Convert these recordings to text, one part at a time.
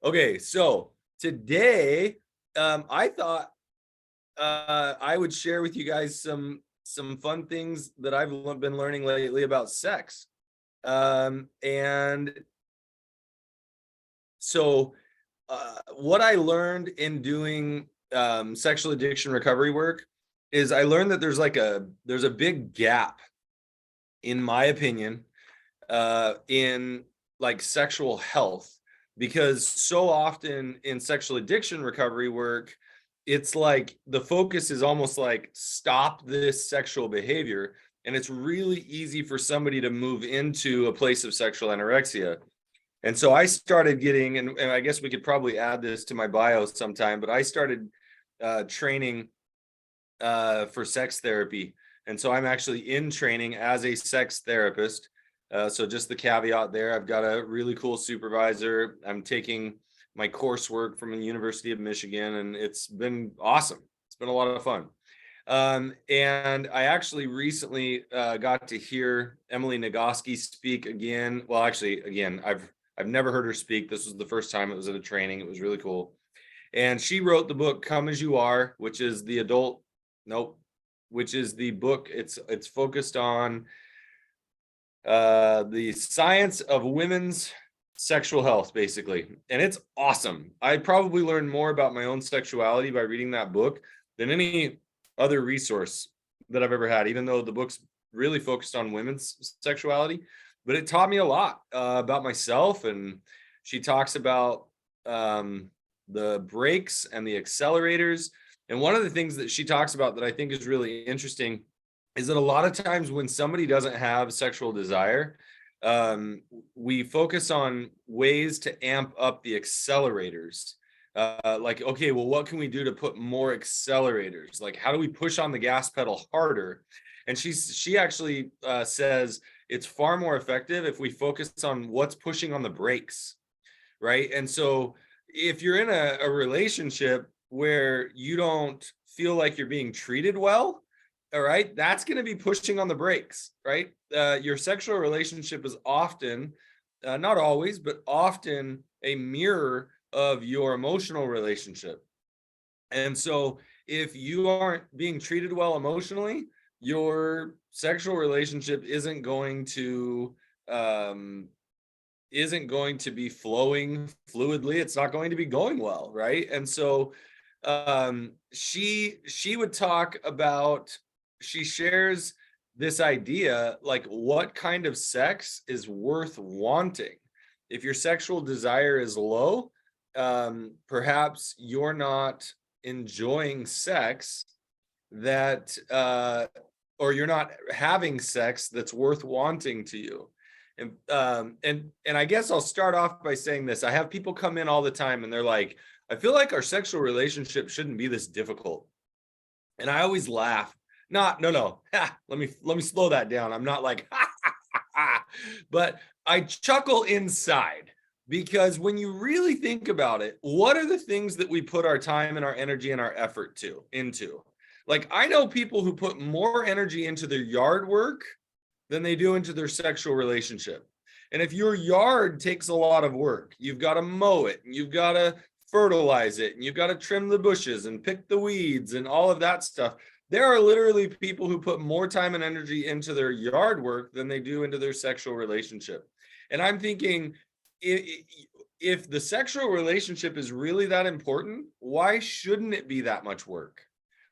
Okay, so today, I thought I would share with you guys some fun things that I've been learning lately about sex. And so what I learned in doing sexual addiction recovery work is I learned that there's a big gap, in my opinion, in like sexual health, because so often in sexual addiction recovery work, it's like the focus is almost like stop this sexual behavior, and it's really easy for somebody to move into a place of sexual anorexia. And so I started getting, and I guess we could probably add this to my bio sometime, but I started training for sex therapy. And so I'm actually in training as a sex therapist. So just the caveat there, I've got a really cool supervisor. I'm taking my coursework from the University of Michigan, and it's been awesome. It's been a lot of fun. And I actually recently got to hear Emily Nagoski speak again. Well, actually, again, I've never heard her speak. This was the first time it was at a training. It was really cool. And she wrote the book Come As You Are, which is the adult, nope, which is the book. It's focused on the science of women's sexual health, basically. And it's awesome. I probably learned more about my own sexuality by reading that book than any other resource that I've ever had, even though the book's really focused on women's sexuality. But it taught me a lot about myself. And she talks about the brakes and the accelerators. And one of the things that she talks about that I think is really interesting is that a lot of times when somebody doesn't have sexual desire, we focus on ways to amp up the accelerators. Like, okay, well, what can we do to put more accelerators? Like, how do we push on the gas pedal harder? And she actually says it's far more effective if we focus on what's pushing on the brakes, right? And so if you're in a relationship where you don't feel like you're being treated well, all right, that's going to be pushing on the brakes, right? Your sexual relationship is often, not always, but often a mirror of your emotional relationship. And so if you aren't being treated well emotionally, your sexual relationship isn't going to be flowing fluidly. It's not going to be going well, right? And so she would talk about, she shares this idea, like, what kind of sex is worth wanting. If your sexual desire is low, perhaps you're not enjoying sex that or you're not having sex that's worth wanting to you. And I guess I'll start off by saying this. I have people come in all the time and they're like, I feel like our sexual relationship shouldn't be this difficult. And I always laugh. No. Let me slow that down. I'm not like, but I chuckle inside, because when you really think about it, what are the things that we put our time and our energy and our effort into? Like, I know people who put more energy into their yard work than they do into their sexual relationship. And if your yard takes a lot of work, you've got to mow it, and you've got to fertilize it, and you've got to trim the bushes and pick the weeds and all of that stuff. There are literally people who put more time and energy into their yard work than they do into their sexual relationship. And I'm thinking, if the sexual relationship is really that important, why shouldn't it be that much work?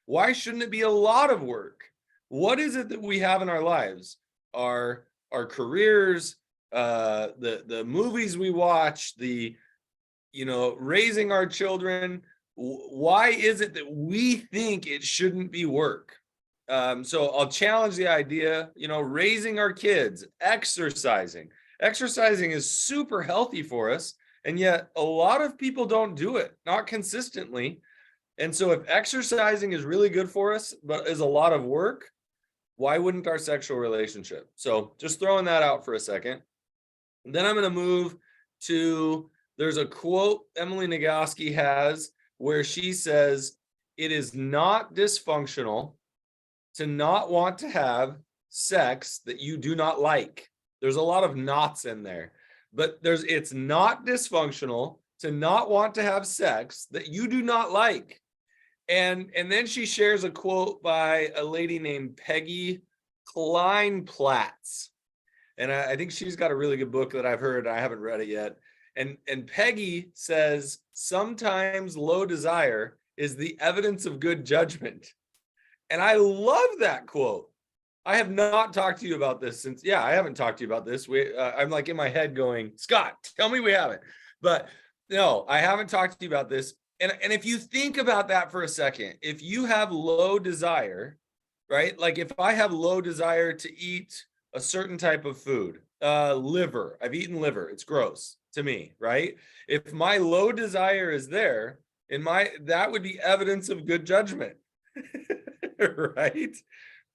Why shouldn't it be a lot of work? What is it that we have in our lives? Our careers, the movies we watch, raising our children. Why is it that we think it shouldn't be work? So I'll challenge the idea, raising our kids, exercising. Exercising is super healthy for us, and yet a lot of people don't do it, not consistently. And so if exercising is really good for us, but is a lot of work, why wouldn't our sexual relationship? So just throwing that out for a second. And then I'm going to move to, there's a quote Emily Nagoski has where she says, it is not dysfunctional to not want to have sex that you do not like. There's a lot of knots in there, but it's not dysfunctional to not want to have sex that you do not like. And then she shares a quote by a lady named Peggy Klein-Platz. And I think she's got a really good book that I've heard. I haven't read it yet. And Peggy says, sometimes low desire is the evidence of good judgment. And I love that quote. I have not talked to you about this since, I haven't talked to you about this. I'm like in my head going, Scott, tell me we haven't. But no, I haven't talked to you about this. And if you think about that for a second, if you have low desire, right? Like if I have low desire to eat a certain type of food, liver, I've eaten liver, it's gross to me, right? If my low desire is there, that would be evidence of good judgment, right?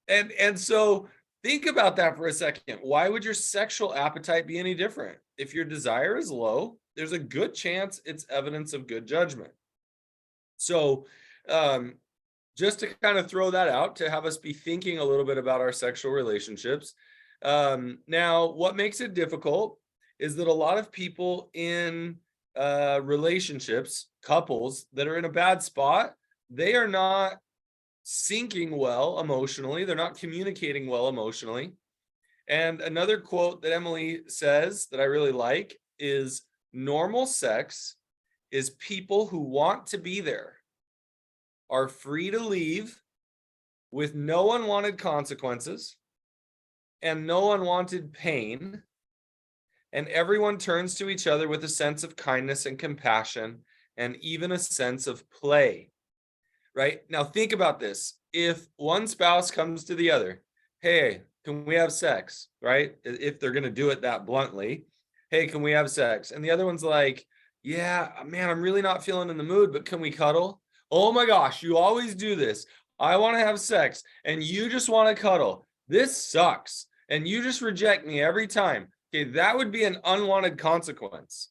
And so think about that for a second. Why would your sexual appetite be any different? If your desire is low, there's a good chance it's evidence of good judgment. So just to kind of throw that out, to have us be thinking a little bit about our sexual relationships. Now, what makes it difficult is that a lot of people in relationships, couples that are in a bad spot, they are not syncing well emotionally. They're not communicating well emotionally. And another quote that Emily says that I really like is, normal sex is people who want to be there, are free to leave with no unwanted consequences and no unwanted pain, and everyone turns to each other with a sense of kindness and compassion and even a sense of play. Right? Now think about this. If one spouse comes to the other, hey, can we have sex? Right? If they're going to do it that bluntly, hey, can we have sex? And the other one's like, yeah, man, I'm really not feeling in the mood, but can we cuddle? Oh my gosh, you always do this. I want to have sex and you just want to cuddle. This sucks. And you just reject me every time. Okay, that would be an unwanted consequence.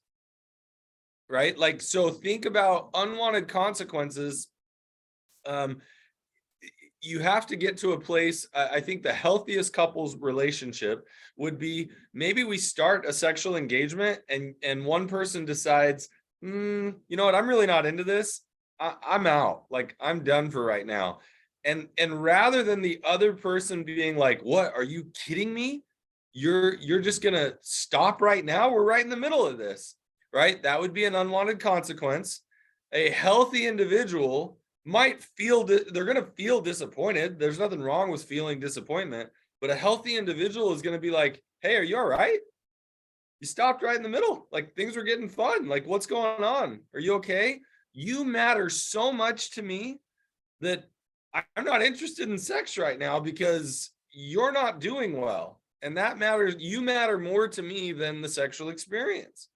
Right? Like, so think about unwanted consequences. You have to get to a place. I think the healthiest couples relationship would be, maybe we start a sexual engagement and one person decides, you know what, I'm really not into this. I'm out. Like, I'm done for right now. And rather than the other person being like, what, are you kidding me? You're just gonna stop right now? We're right in the middle of this, right? That would be an unwanted consequence. A healthy individual might feel they're going to feel disappointed. There's nothing wrong with feeling disappointment, but a healthy individual is going to be like, hey, are you all right? You stopped right in the middle. Like, things were getting fun. Like, what's going on? Are you okay? You matter so much to me that I'm not interested in sex right now because you're not doing well. And that matters. You matter more to me than the sexual experience.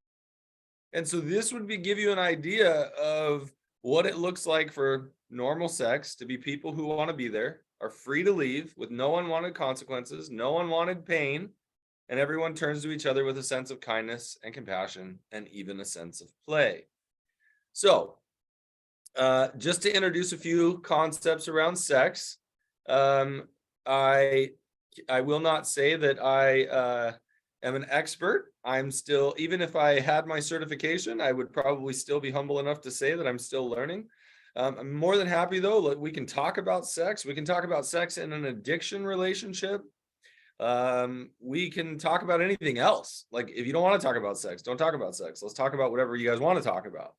And so this would give you an idea of what it looks like for normal sex to be people who want to be there, are free to leave with no unwanted consequences, no unwanted pain, and everyone turns to each other with a sense of kindness and compassion and even a sense of play. So just to introduce a few concepts around sex, I will not say that I am an expert. I'm still, even if I had my certification, I would probably still be humble enough to say that I'm still learning. I'm more than happy though, we can talk about sex. We can talk about sex in an addiction relationship. We can talk about anything else. Like, if you don't want to talk about sex, don't talk about sex. Let's talk about whatever you guys want to talk about.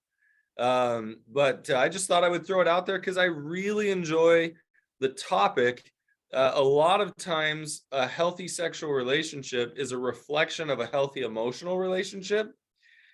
But I just thought I would throw it out there because I really enjoy the topic. A lot of times a healthy sexual relationship is a reflection of a healthy emotional relationship.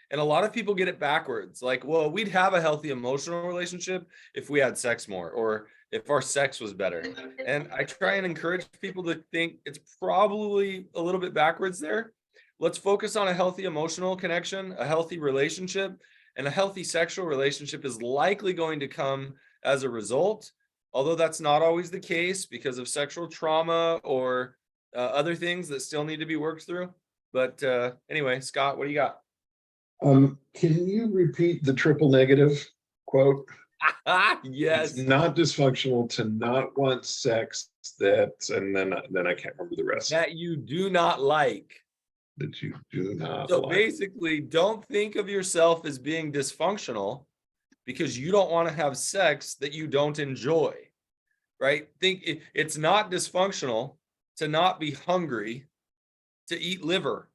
And a lot of people get it backwards. Like, well, we'd have a healthy emotional relationship if we had sex more, or if our sex was better. And I try and encourage people to think it's probably a little bit backwards there. Let's focus on a healthy emotional connection, a healthy relationship, and a healthy sexual relationship is likely going to come as a result. Although that's not always the case because of sexual trauma or other things that still need to be worked through. But anyway, Scott, what do you got? Can you repeat the triple negative quote? Yes. It's not dysfunctional to not want sex, and then I can't remember the rest. That you do not like. that you do not So like. basically, don't think of yourself as being dysfunctional because you don't want to have sex that you don't enjoy, right? It's not dysfunctional to not be hungry to eat liver.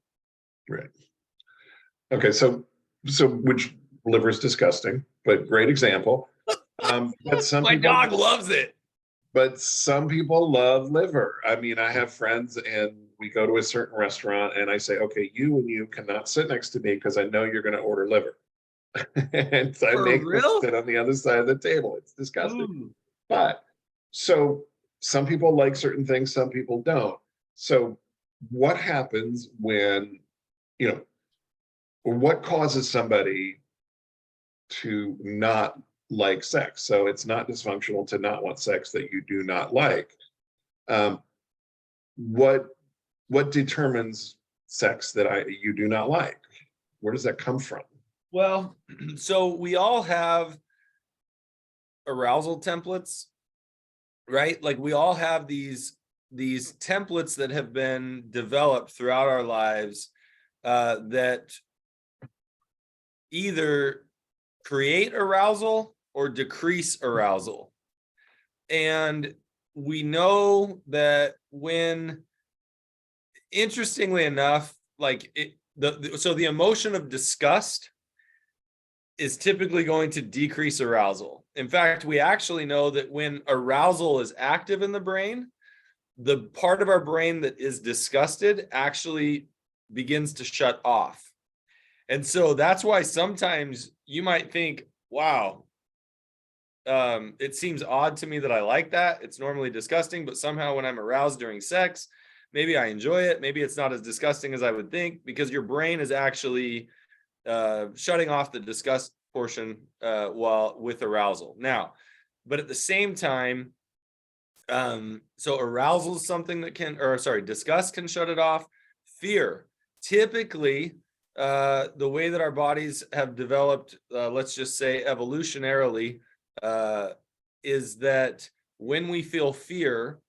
Right. Okay, so which liver is disgusting, but great example. But some My people, dog loves it. but some people love liver. I mean, I have friends and we go to a certain restaurant and I say, okay, you and you cannot sit next to me because I know you're going to order liver. And so I For make them real? sit on the other side of the table. It's disgusting. Ooh. But so some people like certain things, some people don't. So what happens when, you know, what causes somebody to not like sex? So it's not dysfunctional to not want sex that you do not like. Um, what determines sex that you do not like? Where does that come from? Well, so we all have arousal templates, right? Like we all have these templates that have been developed throughout our lives that either create arousal or decrease arousal. And we know that when, interestingly enough, like so the emotion of disgust is typically going to decrease arousal. In fact, we actually know that when arousal is active in the brain, the part of our brain that is disgusted actually begins to shut off. And so that's why sometimes you might think, wow, it seems odd to me that I like that. It's normally disgusting, but somehow when I'm aroused during sex, maybe I enjoy it. Maybe it's not as disgusting as I would think because your brain is actually shutting off the disgust portion while with arousal. Now, but at the same time, so arousal is something that disgust can shut it off. Fear, typically, the way that our bodies have developed, let's just say evolutionarily, is that when we feel fear,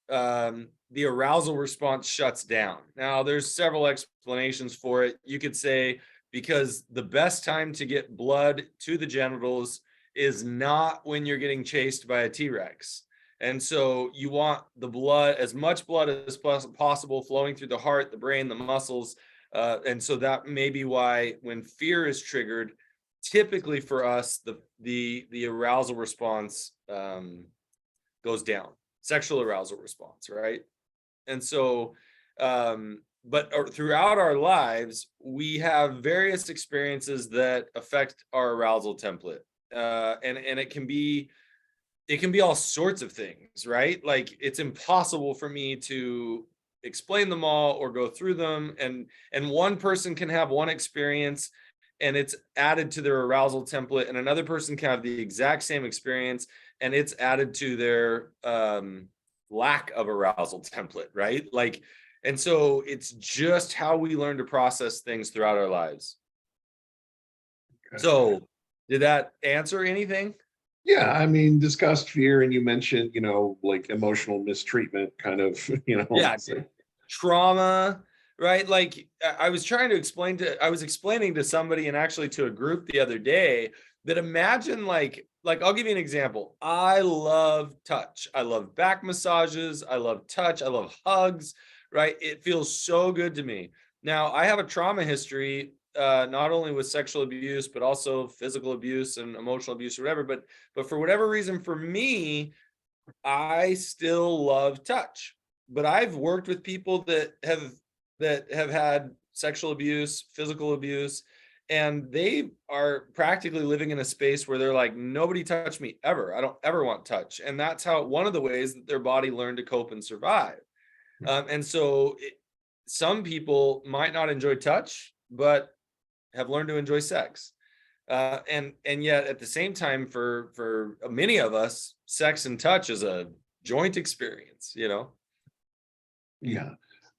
the arousal response shuts down. Now, there's several explanations for it. You could say because the best time to get blood to the genitals is not when you're getting chased by a T-Rex. And so you want the blood, as much blood as possible flowing through the heart, the brain, the muscles. And so that may be why when fear is triggered, typically for us, the arousal response goes down, sexual arousal response, right? And so, but throughout our lives, we have various experiences that affect our arousal template. And it can be all sorts of things, right? Like it's impossible for me to explain them all or go through them. And one person can have one experience and it's added to their arousal template, and another person can have the exact same experience and it's added to their lack of arousal template, right? Like, and so it's just how we learn to process things throughout our lives. Okay. So did that answer anything? Yeah, I mean, disgust, fear, and you mentioned, like emotional mistreatment, kind of, Yeah, so- trauma, right? Like I was explaining to somebody and actually to a group the other day that imagine like I'll give you an example. I love touch. I love back massages. I love touch. I love hugs, right? It feels so good to me. Now, I have a trauma history, not only with sexual abuse, but also physical abuse and emotional abuse or whatever. But for whatever reason, for me, I still love touch. But I've worked with people that have had sexual abuse, physical abuse, and they are practically living in a space where they're like, nobody touch me ever. I don't ever want touch. And that's how one of the ways that their body learned to cope and survive. And so some people might not enjoy touch, but have learned to enjoy sex. And yet at the same time, for many of us, sex and touch is a joint experience, Yeah.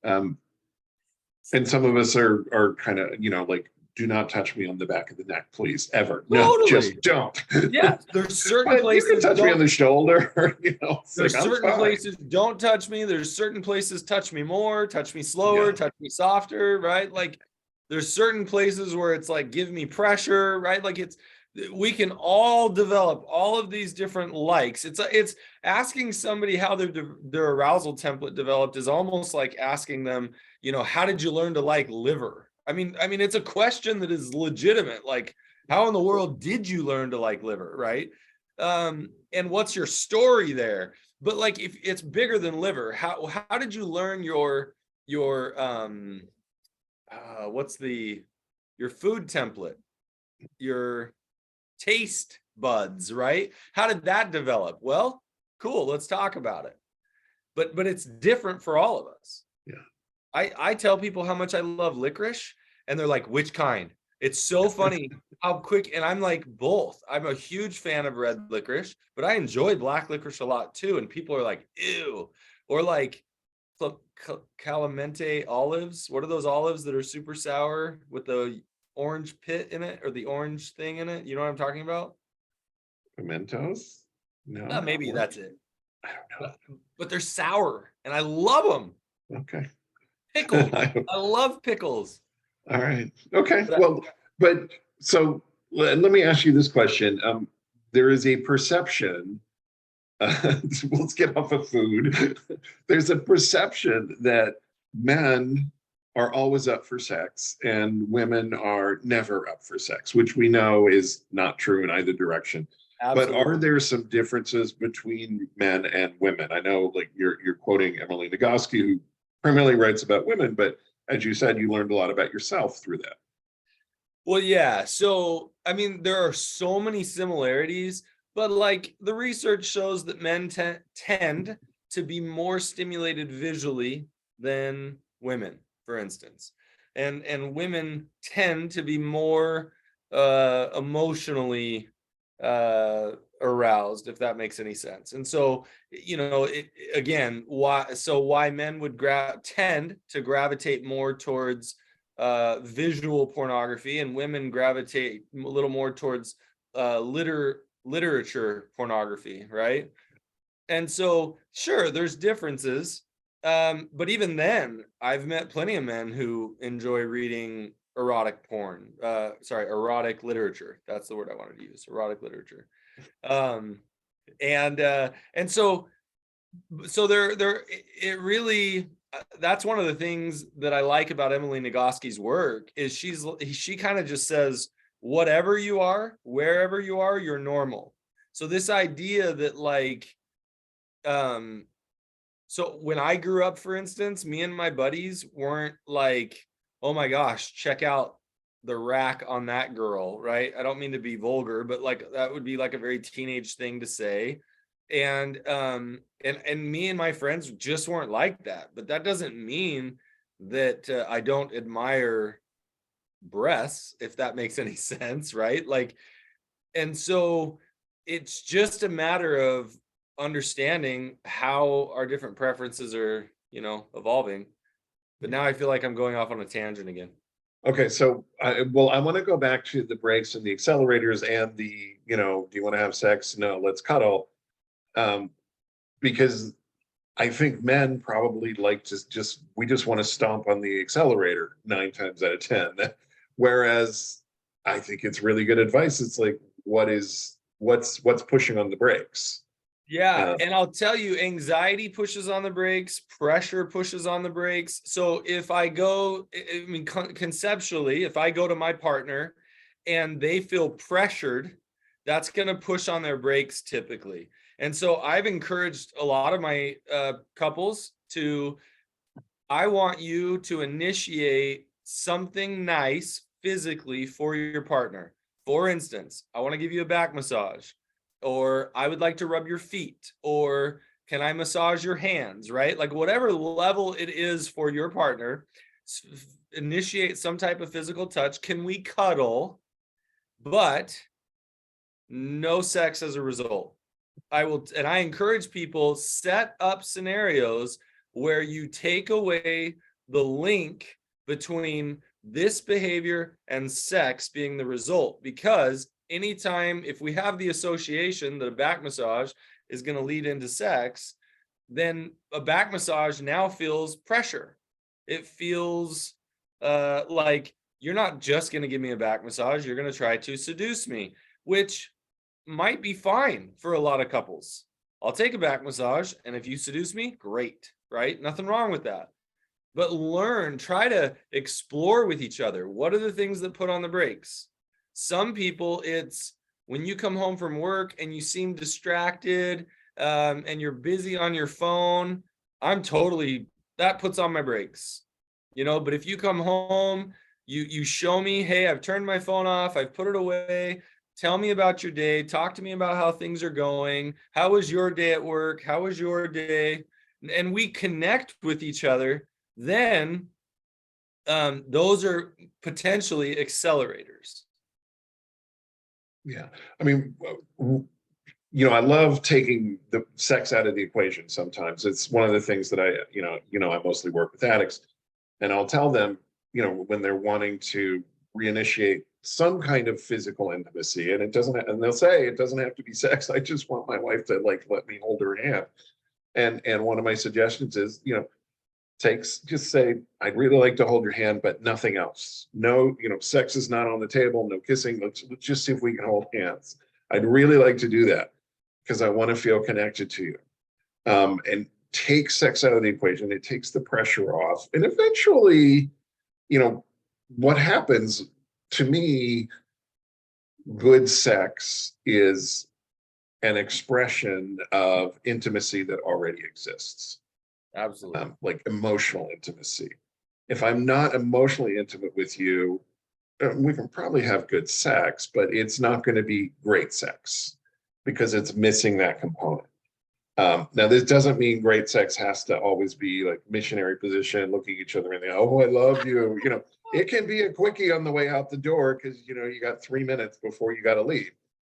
And some of us are kind of, like do not touch me on the back of the neck, please, ever. No, Totally. just don't. Yeah, there's certain But you can places touch me on the don't. shoulder, it's like, There's I'm certain fine. places don't touch me. There's certain places touch me more, touch me slower, Yeah. touch me softer, right? Like there's certain places where it's like give me pressure, right? Like we can all develop all of these different likes. It's asking somebody how their arousal template developed is almost like asking them, how did you learn to like liver? I mean, it's a question that is legitimate. Like, how in the world did you learn to like liver, right? And what's your story there? But like, if it's bigger than liver, how did you learn your what's your food template, your taste buds, right? How did that develop? Well, cool, let's talk about it. But it's different for all of us. Yeah. I tell people how much I love licorice, and they're like, which kind? It's so funny how quick, and I'm like, both. I'm a huge fan of red licorice, but I enjoy black licorice a lot too. And people are like, ew, or like Calimente olives. What are those olives that are super sour with the orange pit in it, or the orange thing in it? You know what I'm talking about? Pimentos? No. Maybe that's it. I don't know. But they're sour, and I love them. Okay. Pickles. I love pickles. All right. Okay. But Well, but so let me ask you this question. There is a perception, let's get off of food. There's a perception that men are always up for sex and women are never up for sex, which we know is not true in either direction. absolutely. But are there some differences between men and women? I know, like you're quoting Emily Nagoski, who primarily writes about women, but as you said, you learned a lot about yourself through that. Well, yeah. So, I mean, there are so many similarities, but like the research shows that men tend to be more stimulated visually than women, for instance. And women tend to be more emotionally aroused, if that makes any sense. And so, again, why men would tend to gravitate more towards visual pornography, and women gravitate a little more towards literature pornography, right? And so, sure, there's differences, but even then, I've met plenty of men who enjoy reading erotic porn. Erotic literature. That's the word I wanted to use. Erotic literature. And so there it really, that's one of the things that I like about Emily Nagoski's work is she kind of just says, whatever you are, wherever you are, you're normal. So this idea that like, so when I grew up, for instance, me and my buddies weren't like, oh my gosh, check out the rack on that girl, right? I don't mean to be vulgar, but like that would be like a very teenage thing to say. And me and my friends just weren't like that. But that doesn't mean that I don't admire breasts, if that makes any sense, right? Like, and so it's just a matter of understanding how our different preferences are, evolving. But now I feel like I'm going off on a tangent again. Okay, so I want to go back to the brakes and the accelerators and the, do you want to have sex? No, let's cuddle. Because I think men probably like to we just want to stomp on the accelerator 9 times out of 10. Whereas I think it's really good advice. It's like, what's pushing on the brakes? Yeah, and I'll tell you, anxiety pushes on the brakes, pressure pushes on the brakes. So if I go, I mean, conceptually, if I go to my partner and they feel pressured, that's going to push on their brakes typically. And so I've encouraged a lot of my couples I want you to initiate something nice physically for your partner. For instance, I want to give you a back massage, or I would like to rub your feet, or can I massage your hands, right? Like whatever level it is for your partner, initiate some type of physical touch. Can we cuddle? But no sex as a result. I encourage people, set up scenarios where you take away the link between this behavior and sex being the result. Because anytime, if we have the association that a back massage is going to lead into sex, then a back massage now feels pressure. It feels like you're not just going to give me a back massage, you're going to try to seduce me, which might be fine for a lot of couples. I'll take a back massage, and if you seduce me, great, right? Nothing wrong with that. But try to explore with each other. What are the things that put on the brakes? Some people, it's when you come home from work and you seem distracted, and you're busy on your phone. That puts on my brakes, but if you come home, you show me, hey, I've turned my phone off, I've put it away. Tell me about your day. Talk to me about how things are going. How was your day at work? How was your day? And we connect with each other. Then those are potentially accelerators. Yeah. I mean, I love taking the sex out of the equation sometimes. It's one of the things that I mostly work with addicts, and I'll tell them, when they're wanting to reinitiate some kind of physical intimacy, and they'll say it doesn't have to be sex. I just want my wife to let me hold her hand. And one of my suggestions is, just say, I'd really like to hold your hand, but nothing else. No, sex is not on the table, no kissing. Let's just see if we can hold hands. I'd really like to do that because I want to feel connected to you. And take sex out of the equation. It takes the pressure off. And eventually, what happens to me, good sex is an expression of intimacy that already exists. Absolutely. Like emotional intimacy. If I'm not emotionally intimate with you, we can probably have good sex, but it's not going to be great sex because it's missing that component. Now, this doesn't mean great sex has to always be like missionary position, looking each other in the eye. Oh, I love you. It can be a quickie on the way out the door because you got 3 minutes before you got to leave.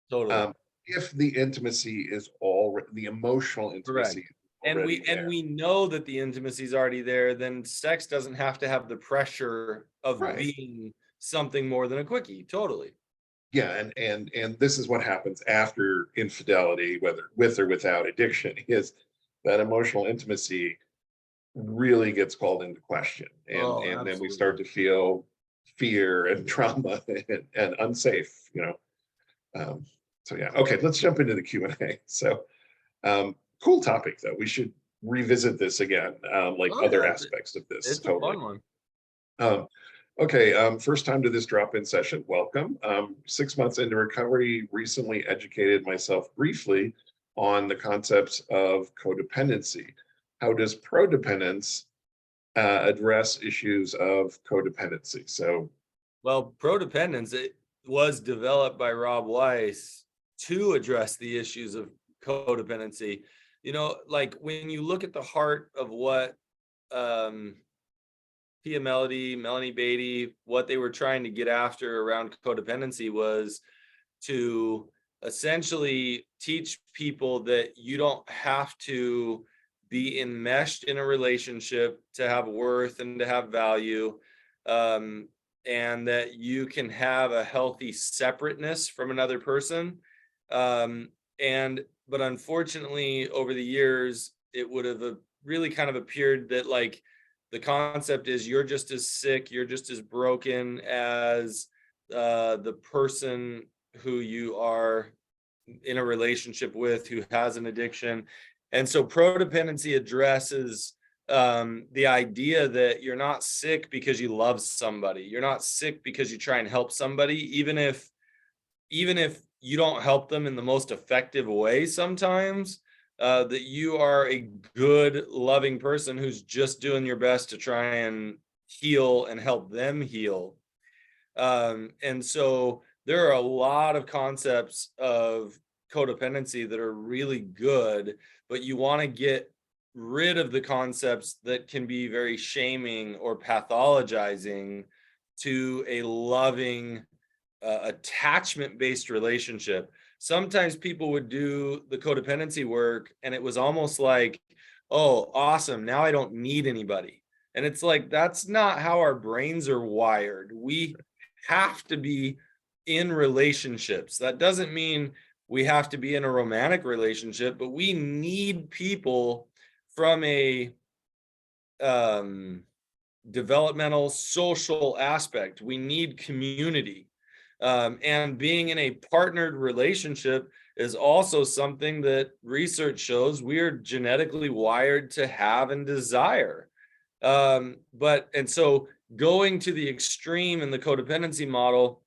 Totally. If the intimacy is already, the emotional intimacy. Correct. And we know that the intimacy is already there, then sex doesn't have to have the pressure of being something more than a quickie. Totally. Yeah, and this is what happens after infidelity, whether with or without addiction, is that emotional intimacy really gets called into question. And then we start to feel fear and trauma and unsafe, so yeah, okay, let's jump into the Q&A. So cool topic though. We should revisit this again, other aspects of this. It's totally a fun one. Okay, first time to this drop-in session, welcome. 6 months into recovery, recently educated myself briefly on the concepts of codependency. How does Prodependence address issues of codependency? Well, Prodependence, it was developed by Rob Weiss to address the issues of codependency. Like when you look at the heart of what Pia Melanie Beatty, what they were trying to get after around codependency was to essentially teach people that you don't have to be enmeshed in a relationship to have worth and to have value, and that you can have a healthy separateness from another person. But unfortunately, over the years, it would have really kind of appeared that like the concept is you're just as sick, you're just as broken as the person who you are in a relationship with who has an addiction. And so Prodependency addresses the idea that you're not sick because you love somebody. You're not sick because you try and help somebody, even if you don't help them in the most effective way sometimes, that you are a good, loving person who's just doing your best to try and heal and help them heal. And so there are a lot of concepts of codependency that are really good, but you want to get rid of the concepts that can be very shaming or pathologizing to a loving, attachment-based relationship. Sometimes people would do the codependency work and it was almost like, oh, awesome, now I don't need anybody. And it's like, that's not how our brains are wired. We have to be in relationships. That doesn't mean we have to be in a romantic relationship, but we need people from a developmental social aspect. We need community. And being in a partnered relationship is also something that research shows we are genetically wired to have and desire. And so going to the extreme in the codependency model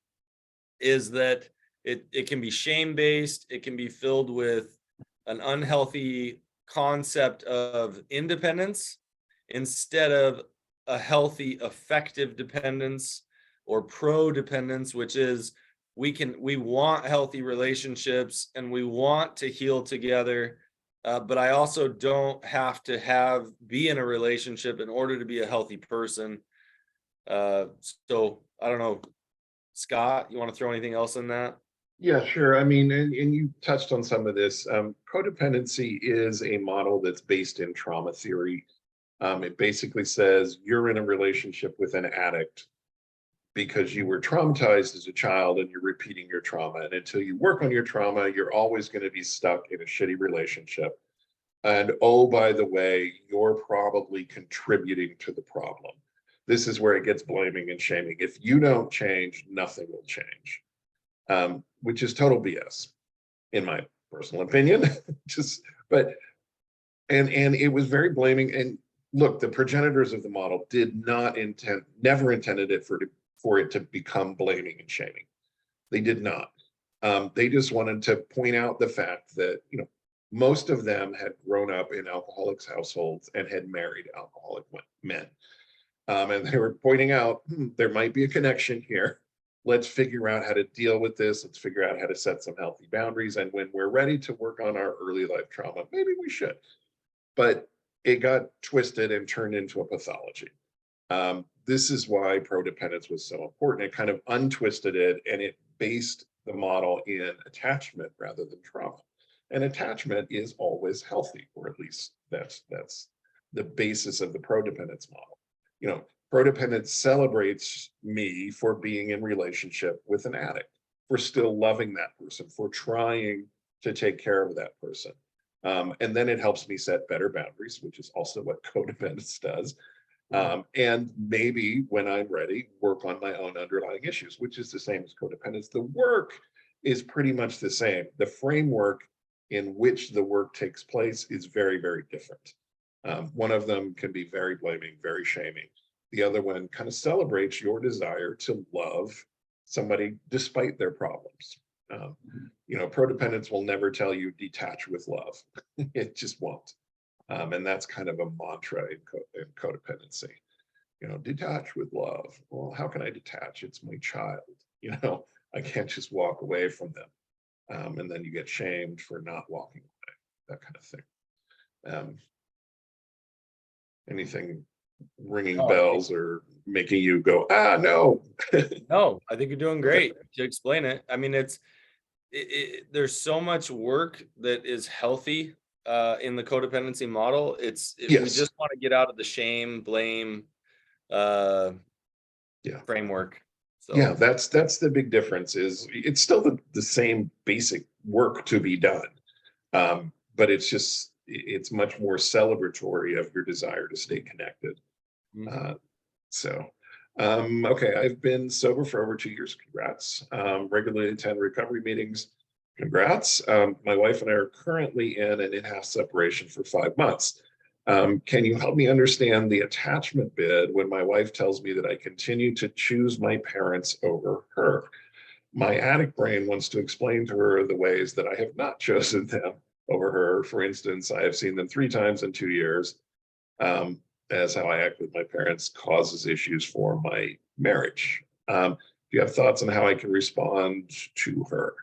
is that it can be shame-based, it can be filled with an unhealthy concept of independence instead of a healthy, effective dependence or prodependence, which is we want healthy relationships and we want to heal together. But I also don't have to be in a relationship in order to be a healthy person. So I don't know, Scott, you want to throw anything else in that? Yeah, sure. I mean, and you touched on some of this. Codependency is a model that's based in trauma theory. It basically says you're in a relationship with an addict because you were traumatized as a child and you're repeating your trauma. And until you work on your trauma, you're always going to be stuck in a shitty relationship. And oh, by the way, you're probably contributing to the problem. This is where it gets blaming and shaming. If you don't change, nothing will change, which is total BS, in my personal opinion. And it was very blaming. And look, the progenitors of the model never intended it for it to become blaming and shaming. They did not. They just wanted to point out the fact that, most of them had grown up in alcoholics households and had married alcoholic men. And they were pointing out, there might be a connection here. Let's figure out how to deal with this. Let's figure out how to set some healthy boundaries. And when we're ready to work on our early life trauma, maybe we should. But it got twisted and turned into a pathology. This is why prodependence was so important. It kind of untwisted it, and it based the model in attachment rather than trauma. And attachment is always healthy, or at least that's the basis of the prodependence model. Prodependence celebrates me for being in relationship with an addict, for still loving that person, for trying to take care of that person. And then it helps me set better boundaries, which is also what codependence does. And maybe when I'm ready, work on my own underlying issues, which is the same as codependence. The work is pretty much the same. The framework in which the work takes place is very, very different. One of them can be very blaming, very shaming. The other one kind of celebrates your desire to love somebody despite their problems. Prodependence will never tell you detach with love. It just won't. And that's kind of a mantra in codependency. Detach with love. Well, how can I detach? It's my child. I can't just walk away from them. And then you get shamed for not walking away, that kind of thing. Anything ringing bells or making you go, no? No, I think you're doing great to explain it. I mean, there's so much work that is healthy in the codependency model. We just want to get out of the shame, blame framework. So yeah, that's the big difference. Is it's still the same basic work to be done, but it's much more celebratory of your desire to stay connected. Okay, I've been sober for over 2 years. Congrats. Regularly attend recovery meetings. Congrats. My wife and I are currently in an in-house separation for 5 months. Can you help me understand the attachment bid when my wife tells me that I continue to choose my parents over her? My addict brain wants to explain to her the ways that I have not chosen them over her. For instance, I have seen them 3 times in 2 years. As how I act with my parents causes issues for my marriage. Do you have thoughts on how I can respond to her?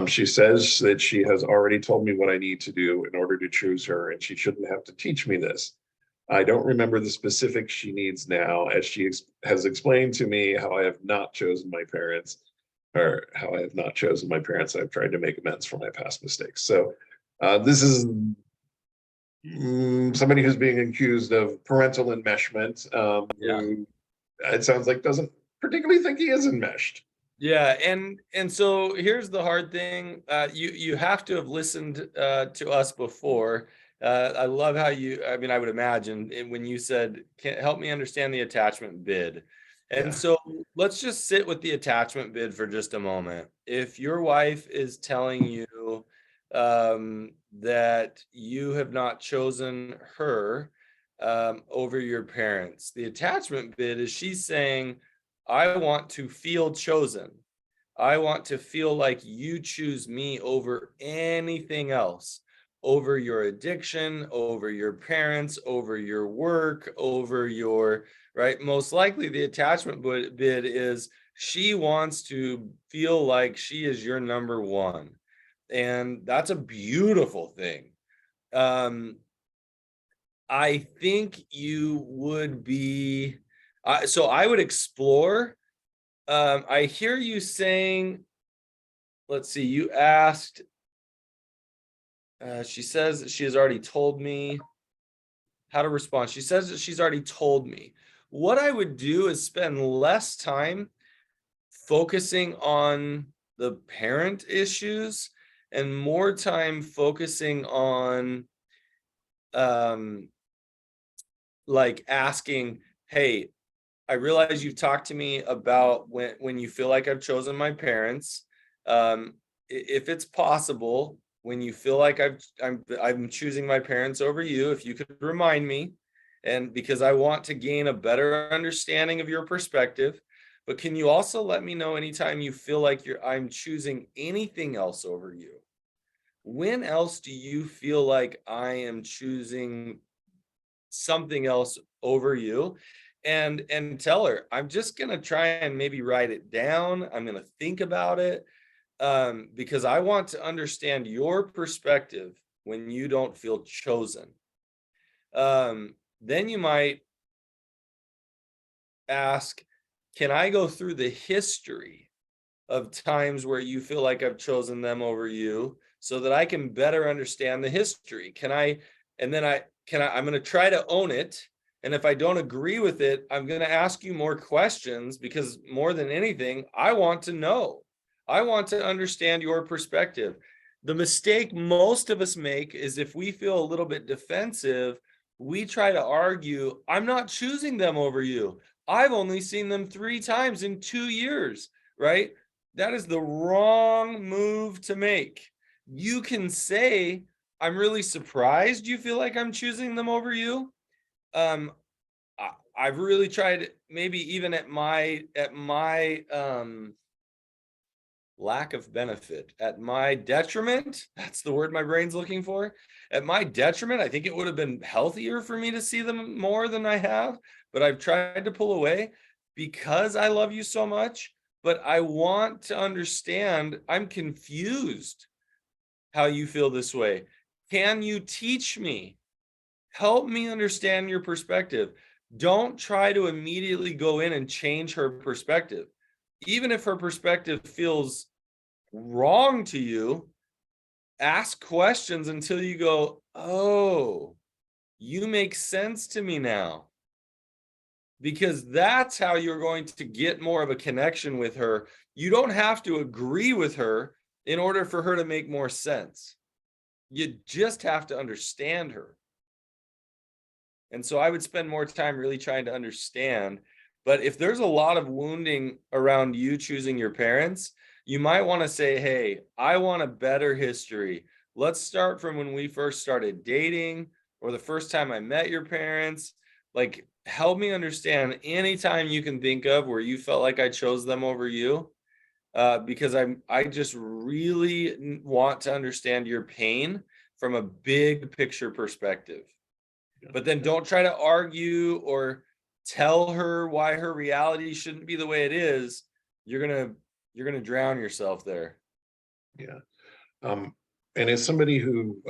She says that she has already told me what I need to do in order to choose her, and she shouldn't have to teach me this. I don't remember the specifics she needs now, as she has explained to me how I have not chosen my parents, or how I have not chosen my parents. I've tried to make amends for my past mistakes. So this is somebody who's being accused of parental enmeshment, Yeah. who it sounds like doesn't particularly think he is enmeshed. Yeah, and so here's the hard thing. You have to have listened to us before. I love how I mean, I would imagine when you said, "Can help me understand the attachment bid." And Yeah. so let's just sit with the attachment bid for just a moment. If your wife is telling you that you have not chosen her over your parents, the attachment bid is she's saying, I want to feel chosen. I want to feel like you choose me over anything else, over your addiction, over your parents, over your work, over your, right? Most likely the attachment bid is she wants to feel like she is your number one. And that's a beautiful thing. Um, I think you would be, so I would explore. I hear you saying, let's see, you asked, she says that she has already told me how to respond. She says that she's already told me. What I would do is spend less time focusing on the parent issues and more time focusing on um like asking, hey, I realize you've talked to me about when you feel like I've chosen my parents. If it's possible, when you feel like I'm choosing my parents over you, if you could remind me, and because I want to gain a better understanding of your perspective. But can you also let me know anytime you feel like I'm choosing anything else over you? When else do you feel like I am choosing something else over you? And tell her, I'm just gonna try and maybe write it down. I'm gonna think about it, because I want to understand your perspective when you don't feel chosen. Then you might ask, can I go through the history of times where you feel like I've chosen them over you so that I can better understand the history? Can I, and then I'm going to try to own it. And if I don't agree with it, I'm going to ask you more questions because more than anything, I want to know. I want to understand your perspective. The mistake most of us make is if we feel a little bit defensive, we try to argue, I'm not choosing them over you. I've only seen them 3 times in 2 years, right? That is the wrong move to make. You can say, I'm really surprised you feel like I'm choosing them over you. Um, I've really tried, maybe even at my lack of benefit, at my detriment, that's the word my brain's looking for. At my detriment, I think it would have been healthier for me to see them more than I have, but I've tried to pull away because I love you so much. But I want to understand, I'm confused how you feel this way. Can you teach me? Help me understand your perspective. Don't try to immediately go in and change her perspective. Even if her perspective feels wrong to you, ask questions until you go, oh, you make sense to me now. Because that's how you're going to get more of a connection with her. You don't have to agree with her in order for her to make more sense. You just have to understand her. And so I would spend more time really trying to understand. But if there's a lot of wounding around you choosing your parents, you might want to say, hey, I want a better history. Let's start from when we first started dating or the first time I met your parents. Like, help me understand any time you can think of where you felt like I chose them over you. Because I just really want to understand your pain from a big picture perspective. But then don't try to argue or tell her why her reality shouldn't be the way it is. You're gonna drown yourself there. Yeah. Um, and as somebody who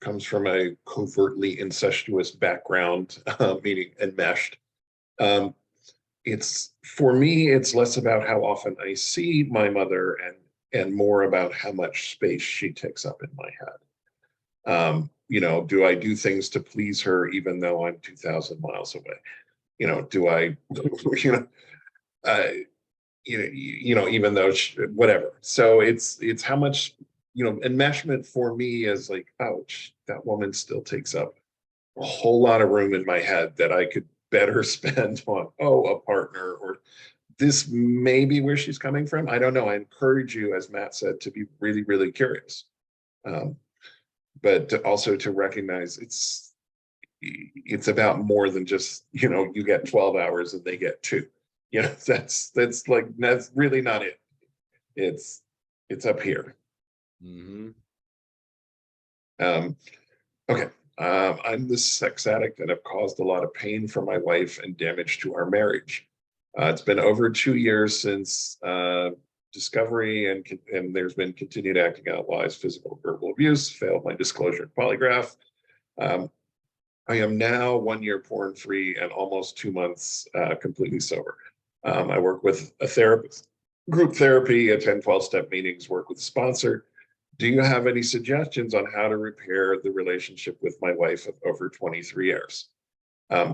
comes from a covertly incestuous background, meaning enmeshed, um, it's for me, it's less about how often I see my mother and more about how much space she takes up in my head. do I do things to please her even though I'm 2,000 miles away? Do I, you know, uh, even though whatever. So it's how much, enmeshment for me is like, ouch, that woman still takes up a whole lot of room in my head that I could better spend on, a partner, or this may be where she's coming from. I don't know. I encourage you, as Matt said, to be really, really curious. Um, but also to recognize it's about more than just, you get 12 hours and they get 2. That's really not it. It's up here. Mm-hmm. Okay. I'm the sex addict and have caused a lot of pain for my wife and damage to our marriage. It's been over 2 years since discovery, and there's been continued acting out lies, physical, verbal abuse, failed my disclosure and polygraph. I am now 1 year porn free and almost 2 months completely sober. I work with a therapist, group therapy, attend 12-step meetings, work with a sponsor. Do you have any suggestions on how to repair the relationship with my wife of over 23 years?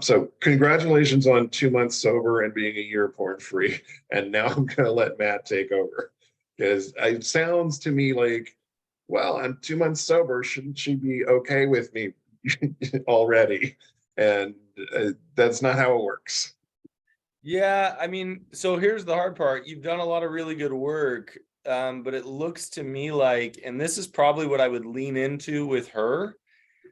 So congratulations on 2 months sober and being a year porn free. And now I'm going to let Matt take over, because it sounds to me like, well, I'm 2 months sober. Shouldn't she be okay with me already? And that's not how it works. Yeah, I mean, so here's the hard part. You've done a lot of really good work, but it looks to me like, and this is probably what I would lean into with her.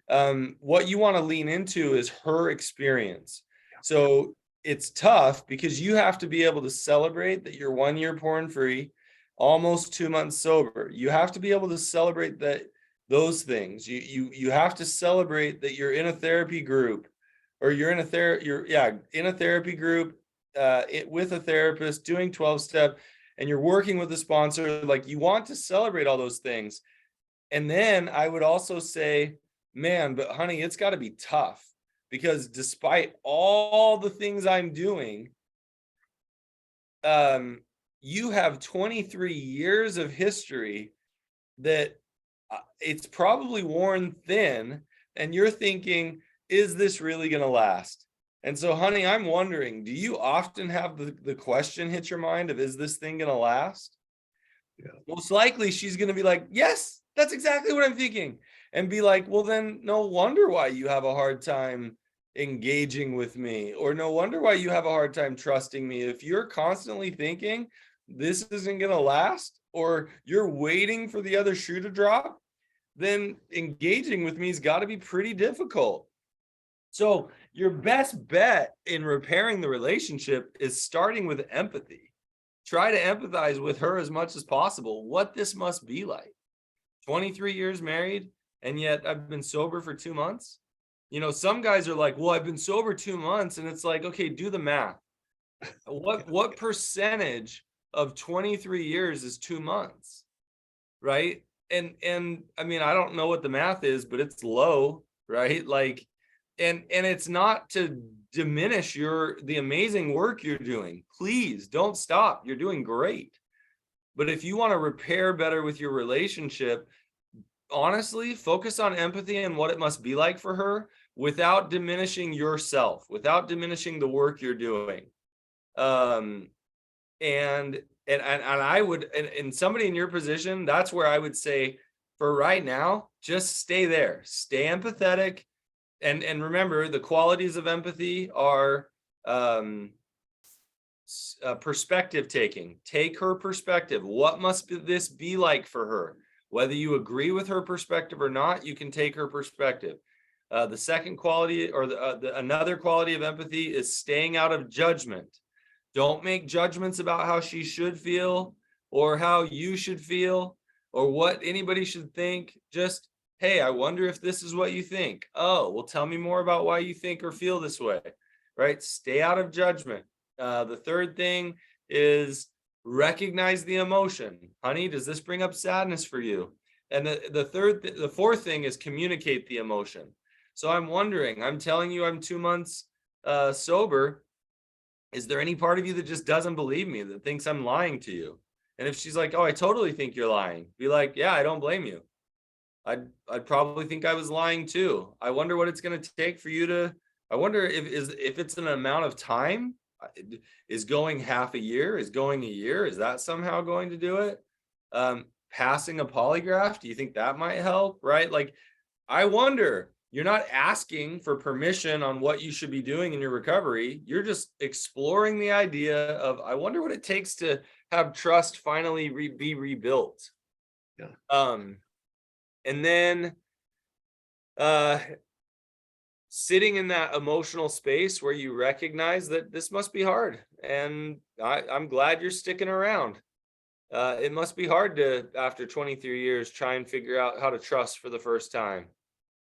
What you want to lean into is her experience. So it's tough because you have to be able to celebrate that you're 1 year porn free, almost 2 months sober. You have to be able to celebrate those things. You have to celebrate that you're in a therapy group, or you're in a therapy group with a therapist doing 12-step, and you're working with a sponsor. Like, you want to celebrate all those things. And then I would also say, man, but honey, it's got to be tough, because despite all the things I'm doing, you have 23 years of history that it's probably worn thin, and you're thinking, is this really going to last? And so, honey, I'm wondering, do you often have the question hit your mind of, is this thing going to last? Yeah. Most likely she's going to be like, yes, that's exactly what I'm thinking. And be like, well, then no wonder why you have a hard time engaging with me, or no wonder why you have a hard time trusting me. If you're constantly thinking this isn't going to last, or you're waiting for the other shoe to drop, then engaging with me has got to be pretty difficult. So your best bet in repairing the relationship is starting with empathy. Try to empathize with her as much as possible, what this must be like. 23 years married, and yet I've been sober for 2 months. Some guys are like, well, I've been sober 2 months. And it's like, okay, do the math. What percentage of 23 years is 2 months? Right. And I mean, I don't know what the math is, but it's low, right? Like, and it's not to diminish the amazing work you're doing. Please don't stop. You're doing great. But if you want to repair better with your relationship, honestly, focus on empathy and what it must be like for her, without diminishing yourself, without diminishing the work you're doing. And I would, and somebody in your position, that's where I would say, for right now, just stay there, stay empathetic. And remember, the qualities of empathy are perspective taking. Take her perspective. What must this be like for her? Whether you agree with her perspective or not, you can take her perspective. The second quality, or another quality of empathy, is staying out of judgment. Don't make judgments about how she should feel, or how you should feel, or what anybody should think. Just, hey, I wonder if this is what you think. Oh, well, tell me more about why you think or feel this way, right? Stay out of judgment. The third thing is recognize the emotion. Honey, does this bring up sadness for you? And the fourth thing is communicate the emotion. So I'm wondering, I'm telling you I'm 2 months sober. Is there any part of you that just doesn't believe me, that thinks I'm lying to you? And if she's like, oh, I totally think you're lying, be like, yeah, I don't blame you. I'd probably think I was lying too. I wonder what it's going to take for you to, I wonder if it's an amount of time. Is going half a year, is going a year, is that somehow going to do it? Passing a polygraph, do you think that might help? Right? Like, I wonder, you're not asking for permission on what you should be doing in your recovery. You're just exploring the idea of, I wonder what it takes to have trust finally be rebuilt. Yeah. And then uh sitting in that emotional space where you recognize that this must be hard, and I'm glad you're sticking around. It must be hard to, after 23 years, try and figure out how to trust for the first time,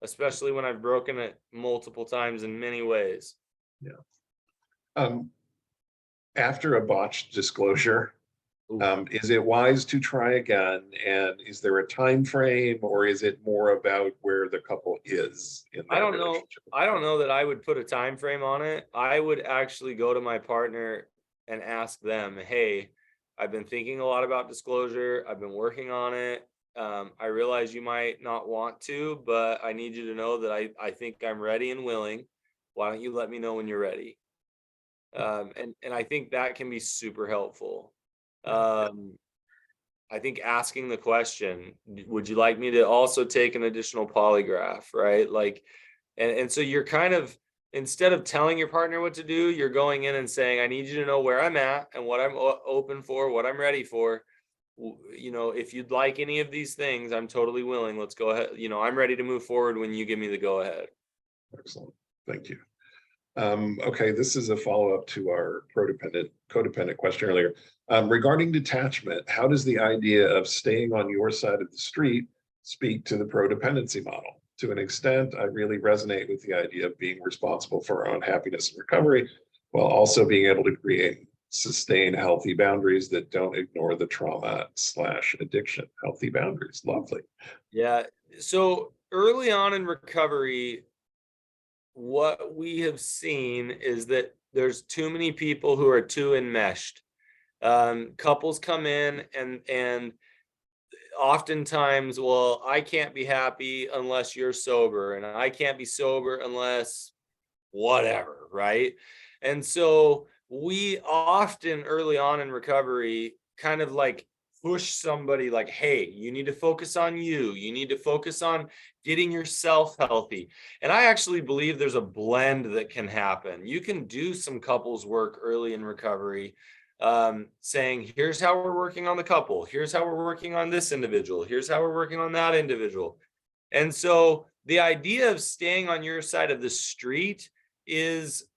especially when I've broken it multiple times in many ways. Yeah. After a botched disclosure, is it wise to try again? And is there a time frame, or is it more about where the couple is in I their don't know. relationship? I don't know that I would put a time frame on it. I would actually go to my partner and ask them, "Hey, I've been thinking a lot about disclosure. I've been working on it. I realize you might not want to, but I need you to know that I think I'm ready and willing. Why don't you let me know when you're ready?" And I think that can be super helpful. Yeah. Um, I think asking the question, would you like me to also take an additional polygraph, right? Like, and so you're kind of, instead of telling your partner what to do, you're going in and saying, I need you to know where I'm at and what I'm open for, what I'm ready for. You know, if you'd like any of these things, I'm totally willing. Let's go ahead. You know, I'm ready to move forward when you give me the go ahead. Excellent. Thank you. Okay, this is a follow-up to our codependent question earlier. Regarding detachment, how does the idea of staying on your side of the street speak to the prodependency model? To an extent, I really resonate with the idea of being responsible for our own happiness and recovery, while also being able to create, sustain healthy boundaries that don't ignore the trauma/addiction. Healthy boundaries, lovely. Yeah. So early on in recovery, what we have seen is that there's too many people who are too enmeshed. Couples come in and oftentimes, well, I can't be happy unless you're sober, and I can't be sober unless whatever, right? And so we often early on in recovery kind of like push somebody like, hey, you need to focus on you. You need to focus on getting yourself healthy. And I actually believe there's a blend that can happen. You can do some couples work early in recovery, saying, here's how we're working on the couple. Here's how we're working on this individual. Here's how we're working on that individual. And so the idea of staying on your side of the street is,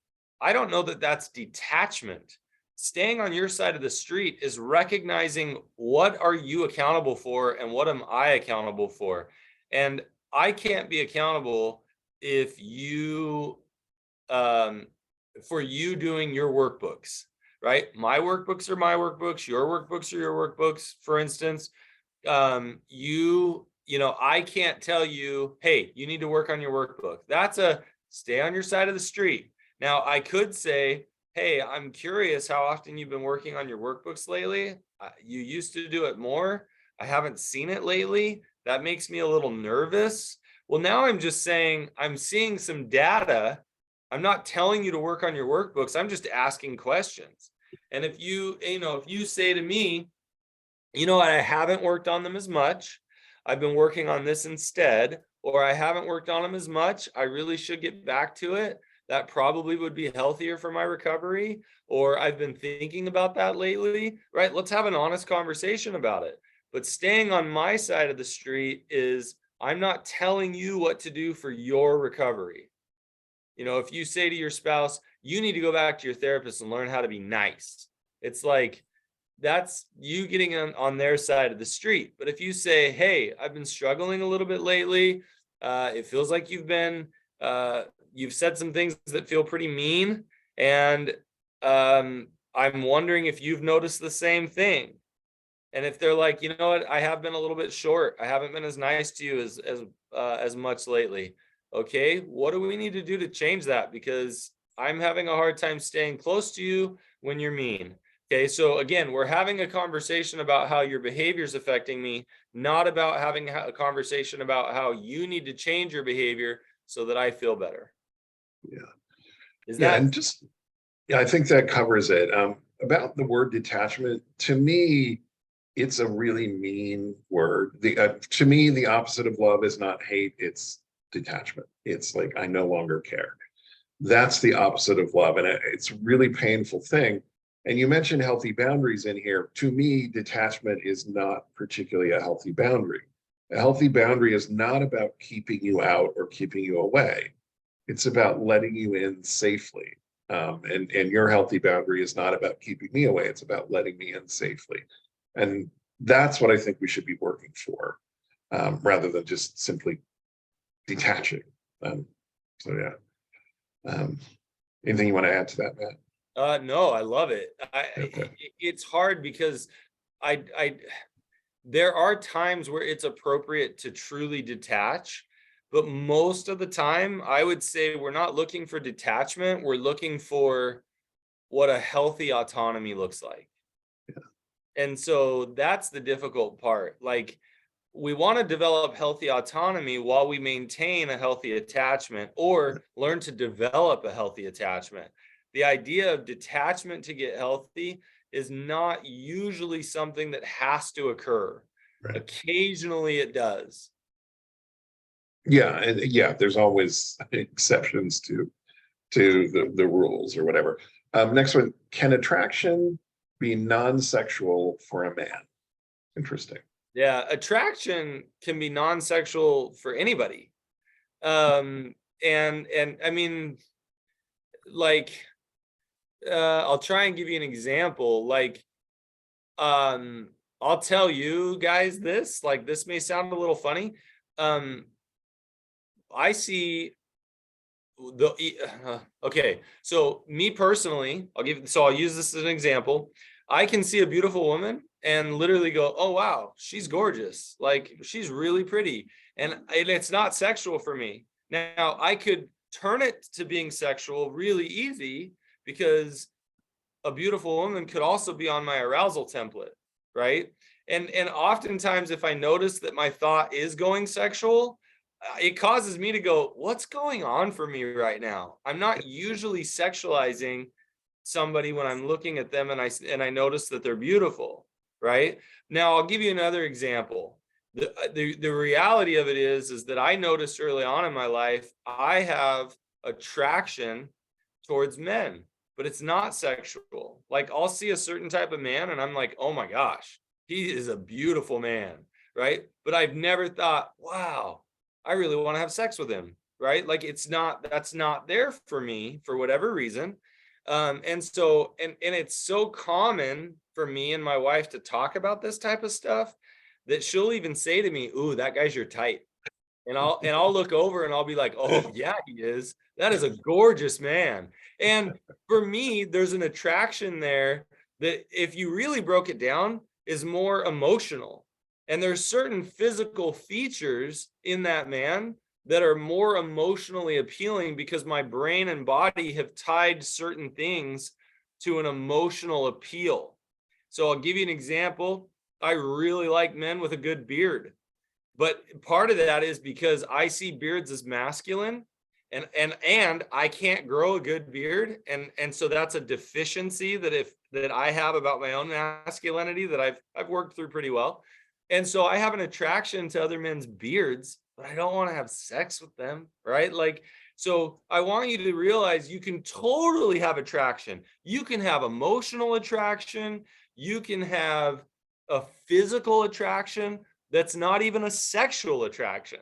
I don't know that that's detachment. Staying on your side of the street is recognizing, what are you accountable for and what am I accountable for? And I can't be accountable if you for you doing your workbooks, right? My workbooks are my workbooks, your workbooks are your workbooks, for instance. You know, I can't tell you, hey, you need to work on your workbook. That's a stay on your side of the street. Now, I could say, hey, I'm curious how often you've been working on your workbooks lately. You used to do it more. I haven't seen it lately. That makes me a little nervous. Well, now I'm just saying, I'm seeing some data. I'm not telling you to work on your workbooks. I'm just asking questions. And if if you say to me, I haven't worked on them as much, I've been working on this instead, or I haven't worked on them as much, I really should get back to it. That probably would be healthier for my recovery, or I've been thinking about that lately, right? Let's have an honest conversation about it. But staying on my side of the street is, I'm not telling you what to do for your recovery. If you say to your spouse, you need to go back to your therapist and learn how to be nice, it's like, that's you getting on their side of the street. But if you say, hey, I've been struggling a little bit lately, it feels like you've said some things that feel pretty mean, and I'm wondering if you've noticed the same thing. And if they're like, you know what, I have been a little bit short, I haven't been as nice to you as much lately. Okay, what do we need to do to change that? Because I'm having a hard time staying close to you when you're mean. Okay, so again, we're having a conversation about how your behavior is affecting me, not about having a conversation about how you need to change your behavior so that I feel better. Yeah. Is Yeah, that and just, yeah, I think that covers it. About the word detachment, to me, it's a really mean word. To me, the opposite of love is not hate, it's detachment. It's like, I no longer care. That's the opposite of love. And it's a really painful thing. And you mentioned healthy boundaries in here. To me, detachment is not particularly a healthy boundary. A healthy boundary is not about keeping you out or keeping you away. It's about letting you in safely. And your healthy boundary is not about keeping me away. It's about letting me in safely. And that's what I think we should be working for, rather than just simply detaching. Um, so yeah. Anything you want to add to that, Matt? no, I love it. Okay. It's hard because I there are times where it's appropriate to truly detach, but most of the time, I would say we're not looking for detachment. We're looking for what a healthy autonomy looks like. And so that's the difficult part. Like, we want to develop healthy autonomy while we maintain a healthy attachment or learn to develop a healthy attachment. The idea of detachment to get healthy is not usually something that has to occur. Right. Occasionally it does. Yeah, and yeah, there's always exceptions to the rules or whatever. Next one, can attraction be non-sexual for a man? Interesting. Yeah, attraction can be non-sexual for anybody. And I mean, like, I'll try and give you an example. Like, um, I'll tell you guys this, like, this may sound a little funny. Um, I see okay, so me personally, I'll use this as an example. I can see a beautiful woman and literally go, oh wow, she's gorgeous, like she's really pretty, and it's not sexual for me. Now I could turn it to being sexual really easy, because a beautiful woman could also be on my arousal template, right? And oftentimes, if I notice that my thought is going sexual, it causes me to go, what's going on for me right now? I'm not usually sexualizing somebody when I'm looking at them and I notice that they're beautiful, right? Now I'll give you another example. The reality of it is that I noticed early on in my life I have attraction towards men, but it's not sexual. Like, I'll see a certain type of man and I'm like, oh my gosh, he is a beautiful man, right? But I've never thought, wow, I really want to have sex with him, right? Like, that's not there for me for whatever reason. And it's so common for me and my wife to talk about this type of stuff that she'll even say to me, ooh, that guy's your type. And I'll look over and I'll be like, oh yeah, he is. That is a gorgeous man. And for me, there's an attraction there that, if you really broke it down, is more emotional. And there's certain physical features in that man that are more emotionally appealing because my brain and body have tied certain things to an emotional appeal. So I'll give you an example. I really like men with a good beard. But part of that is because I see beards as masculine, and I can't grow a good beard, and so that's a deficiency that I have about my own masculinity that I've worked through pretty well. And so I have an attraction to other men's beards, but I don't want to have sex with them, right? Like, so I want you to realize you can totally have attraction. You can have emotional attraction, you can have a physical attraction that's not even a sexual attraction.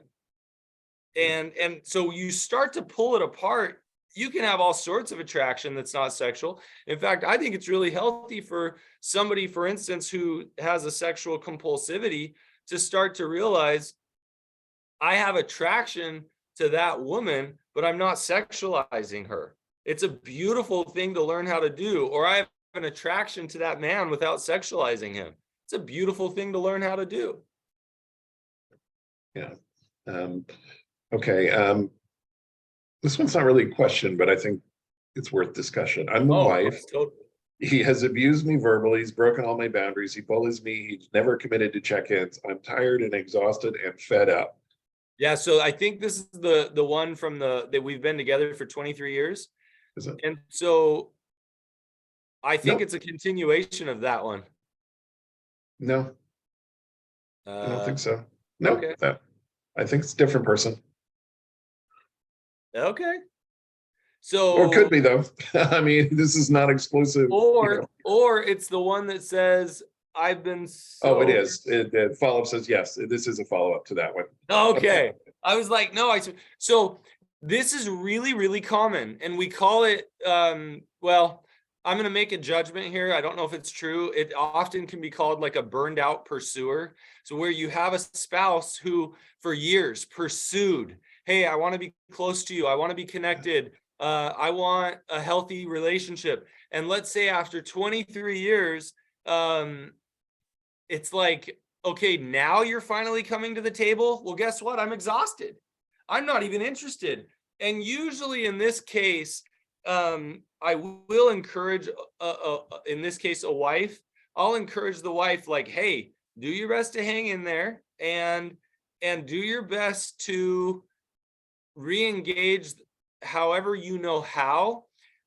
And so you start to pull it apart. You can have all sorts of attraction that's not sexual. In fact, I think it's really healthy for somebody, for instance, who has a sexual compulsivity, to start to realize, I have attraction to that woman, but I'm not sexualizing her. It's a beautiful thing to learn how to do. Or I have an attraction to that man without sexualizing him. It's a beautiful thing to learn how to do. Yeah. Um, okay. This one's not really a question, but I think it's worth discussion. I'm the Oh, wife. most totally. He has abused me verbally. He's broken all my boundaries. He bullies me. He's never committed to check-ins. I'm tired and exhausted and fed up. Yeah, so I think this is the one from that we've been together for 23 years. Is it? And so I think No, it's a continuation of that one. no, I don't think so. No, Okay. I think it's a different person. Okay. Or it could So be though. I mean, this is not exclusive. or it's the one that says I've been Oh, it so is. The follow-up says yes. This is a follow-up to that one. okay. I was like, no, so this is really, really common. And we call it well, I'm gonna make a judgment here. I don't know if it's true. It often can be called like a burned out pursuer. So where you have a spouse who for years pursued, hey, I want to be close to you, I want to be connected, I want a healthy relationship. And let's say after 23 years, it's like, okay, now you're finally coming to the table. Well, guess what? I'm exhausted. I'm not even interested. And usually in this case, I will encourage, in this case, a wife. I'll encourage the wife, like, hey, do your best to hang in there and do your best to re-engage however you know how.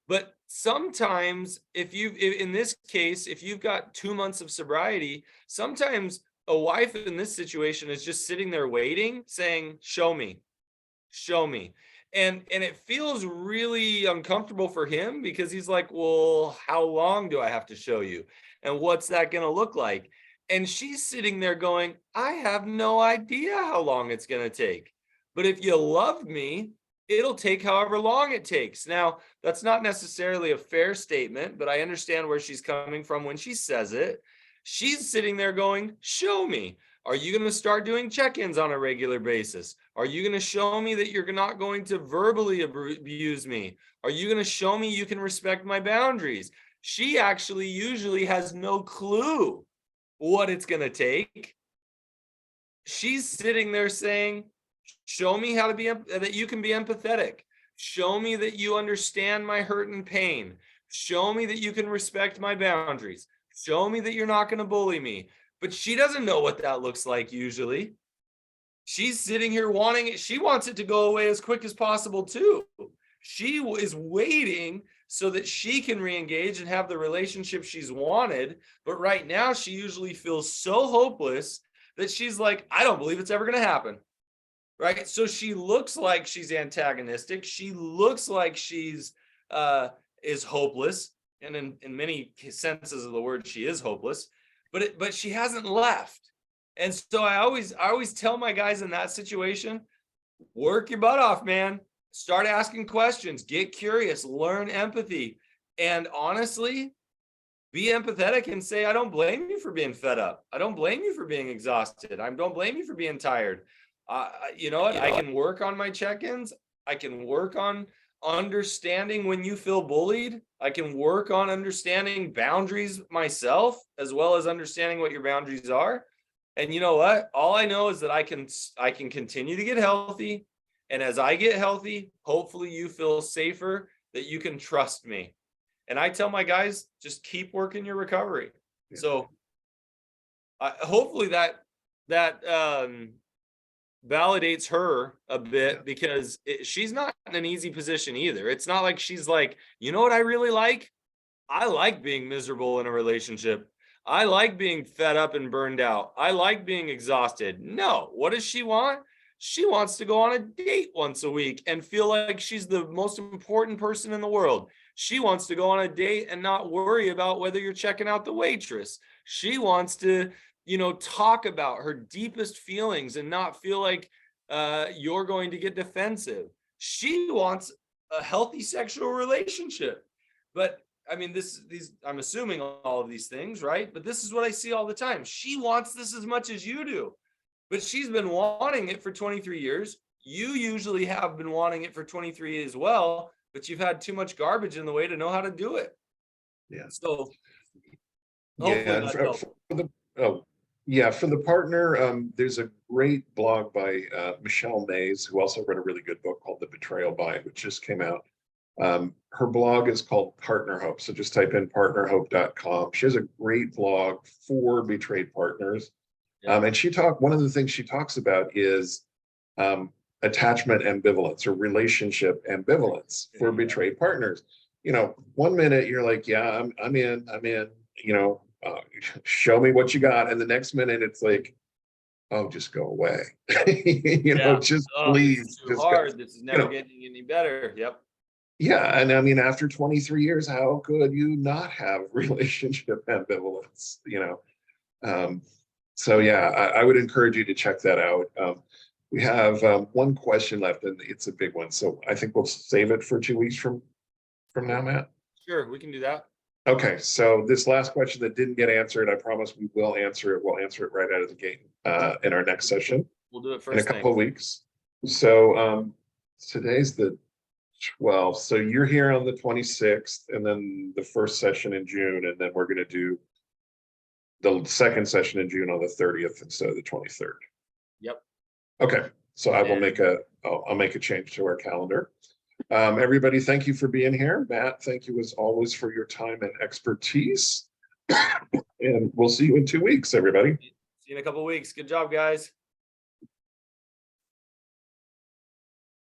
But sometimes in this case, if you've got 2 months of sobriety, sometimes a wife in this situation is just sitting there waiting, saying, show me, show me. And it feels really uncomfortable for him because he's like, well, how long do I have to show you? And what's that going to look like? And she's sitting there going, I have no idea how long it's going to take. But if you love me, it'll take however long it takes. Now, that's not necessarily a fair statement, but I understand where she's coming from when she says it. She's sitting there going, show me. Are you going to start doing check-ins on a regular basis? Are you going to show me that you're not going to verbally abuse me? Are you going to show me you can respect my boundaries? She actually usually has no clue what it's going to take. She's sitting there saying, show me how to be, that you can be empathetic. Show me that you understand my hurt and pain. Show me that you can respect my boundaries. Show me that you're not going to bully me. But she doesn't know what that looks like usually. She's sitting here wanting it. She wants it to go away as quick as possible too. She is waiting so that she can re-engage and have the relationship she's wanted. But right now she usually feels so hopeless that she's like, I don't believe it's ever going to happen. Right? So she looks like she's antagonistic. She looks like she's is hopeless. And in many senses of the word, she is hopeless. But she hasn't left. And so I always tell my guys in that situation, work your butt off, man. Start asking questions, get curious, learn empathy. And honestly, be empathetic and say, I don't blame you for being fed up. I don't blame you for being exhausted. I don't blame you for being tired. You know what? I can work on my check-ins. I can work on understanding when you feel bullied. I can work on understanding boundaries myself, as well as understanding what your boundaries are. And you know what? All I know is that I can continue to get healthy. And as I get healthy, hopefully you feel safer, that you can trust me. And I tell my guys, just keep working your recovery. Yeah. So hopefully that validates her a bit, because she's not in an easy position either. It's not like she's like, you know what I really like? I like being miserable in a relationship. I like being fed up and burned out. I like being exhausted. No, what does she want? She wants to go on a date once a week and feel like she's the most important person in the world. She wants to go on a date and not worry about whether you're checking out the waitress. She wants to, talk about her deepest feelings and not feel like you're going to get defensive. She wants a healthy sexual relationship. But I mean, I'm assuming all of these things, right? But this is what I see all the time. She wants this as much as you do, but she's been wanting it for 23 years. You usually have been wanting it for 23 as well, but you've had too much garbage in the way to know how to do it. Yeah. So yeah, for the partner, there's a great blog by Michelle Mays, who also wrote a really good book called The Betrayal Bind, which just came out. Her blog is called Partner Hope. So just type in partnerhope.com. She has a great blog for betrayed partners. And one of the things she talks about is attachment ambivalence or relationship ambivalence for betrayed partners. You know, one minute you're like, yeah, I'm in, you know, show me what you got. And the next minute it's like, oh, just go away. You know, just please. This is too hard. This is never getting any better. Yep. Yeah. And I mean, after 23 years, how could you not have relationship ambivalence, you know? So yeah, I would encourage you to check that out. We have one question left, and it's a big one. So I think we'll save it for 2 weeks from now, Matt. Sure, we can do that. Okay, so this last question that didn't get answered, I promise we will answer it. We'll answer it right out of the gate in our next session. We'll do it first in a couple of weeks. So today's the 12th. So you're here on the 26th, and then the first session in June, and then we're going to do the second session in June on the 30th instead of the 23rd. Yep. Okay, so I will I'll make a change to our calendar. Everybody, thank you for being here. Matt, thank you as always for your time and expertise. And we'll see you in 2 weeks, everybody. See you in a couple of weeks. Good job, guys.